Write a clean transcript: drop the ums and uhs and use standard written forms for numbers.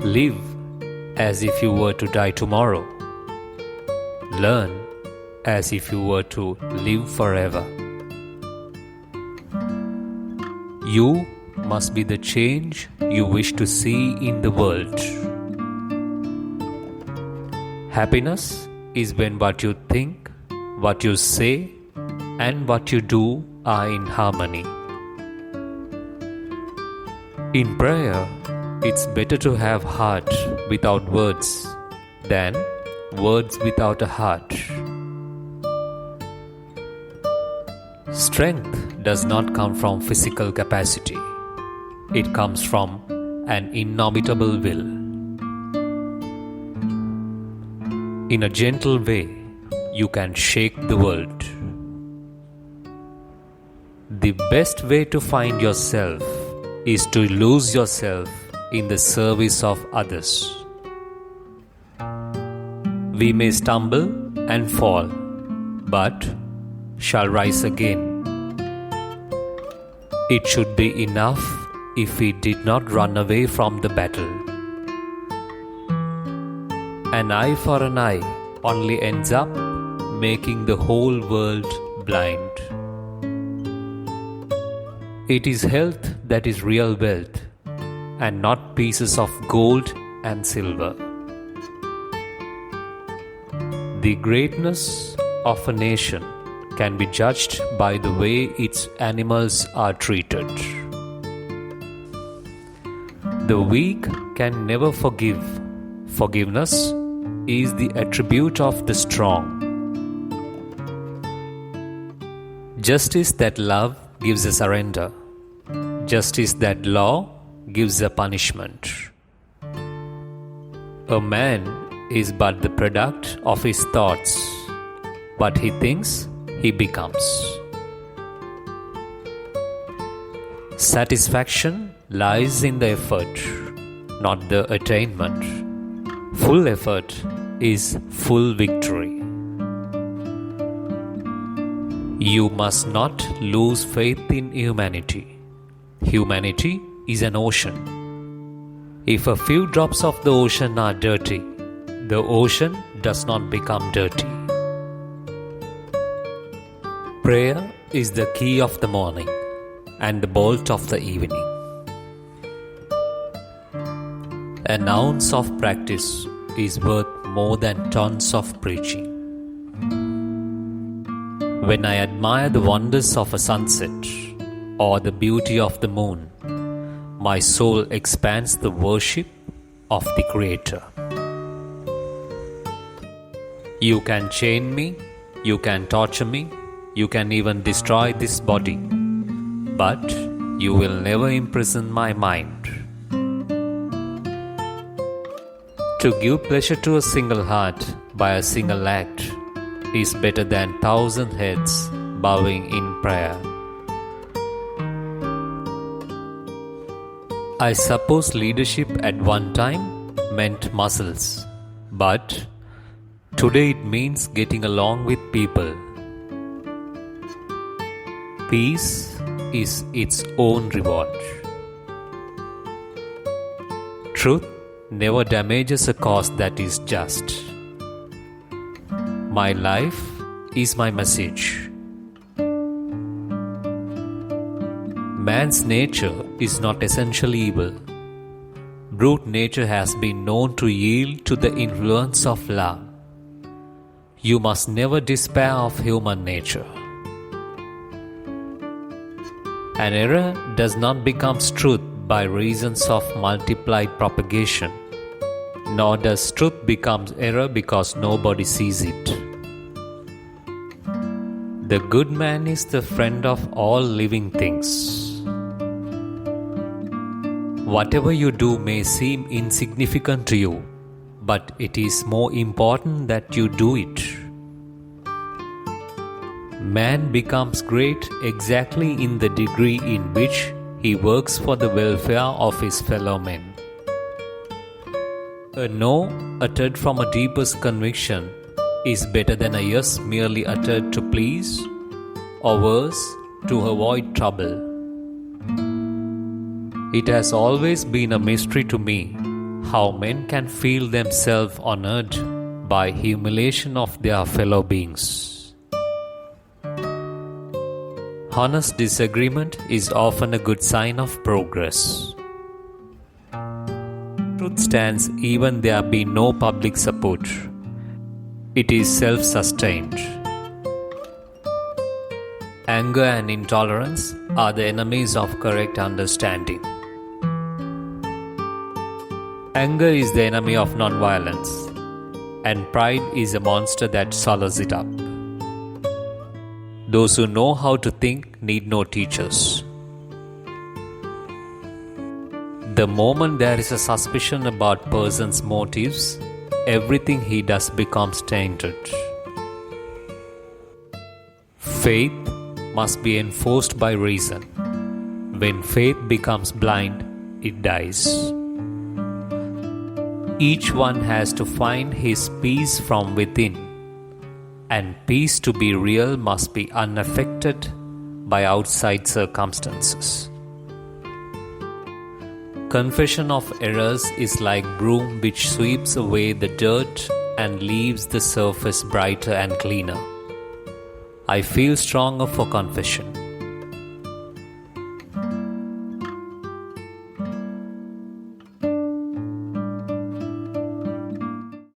Live as if you were to die tomorrow. Learn as if you were to live forever. You must be the change you wish to see in the world. Happiness is when what you think, what you say, and what you do are in harmony. In prayer, it's better to have heart without words than words without a heart. Strength does not come from physical capacity. It comes from an indomitable will. In a gentle way, you can shake the world. The best way to find yourself is to lose yourself in the service of others. We may stumble and fall, but shall rise again. It should be enough if we did not run away from the battle. An eye for an eye only ends up making the whole world blind. It is health that is real wealth, and not pieces of gold and silver. The greatness of a nation can be judged by the way its animals are treated. The weak can never forgive. Forgiveness is the attribute of the strong. Justice that love gives a surrender. Justice that law gives a punishment. A man is but the product of his thoughts. What he thinks, he becomes. Satisfaction lies in the effort, not the attainment. Full effort is full victory. You must not lose faith in humanity. Humanity is an ocean. If a few drops of the ocean are dirty, the ocean does not become dirty. Prayer is the key of the morning and the bolt of the evening. An ounce of practice is worth more than tons of preaching. When I admire the wonders of a sunset or the beauty of the moon, my soul expands the worship of the Creator. You can chain me, you can torture me, you can even destroy this body, but you will never imprison my mind. To give pleasure to a single heart by a single act is better than 1,000 heads bowing in prayer. I suppose leadership at one time meant muscles, but today it means getting along with people. Peace is its own reward. Truth never damages a cause that is just. My life is my message. Man's nature is not essentially evil. Brute nature has been known to yield to the influence of love. You must never despair of human nature. An error does not become truth by reasons of multiplied propagation, nor does truth become error because nobody sees it. The good man is the friend of all living things. Whatever you do may seem insignificant to you, but it is more important that you do it. Man becomes great exactly in the degree in which he works for the welfare of his fellow men. A no uttered from a deepest conviction is better than a yes merely uttered to please, or worse, to avoid trouble. It has always been a mystery to me how men can feel themselves honored by humiliation of their fellow beings. Honest disagreement is often a good sign of progress. Truth stands even there be no public support. It is self-sustained. Anger and intolerance are the enemies of correct understanding. Anger is the enemy of non-violence, and pride is a monster that swallows it up. Those who know how to think need no teachers. The moment there is a suspicion about person's motives, everything he does becomes tainted. Faith must be enforced by reason. When faith becomes blind, it dies. Each one has to find his peace from within, and peace to be real must be unaffected by outside circumstances. Confession of errors is like broom which sweeps away the dirt and leaves the surface brighter and cleaner. I feel stronger for confession.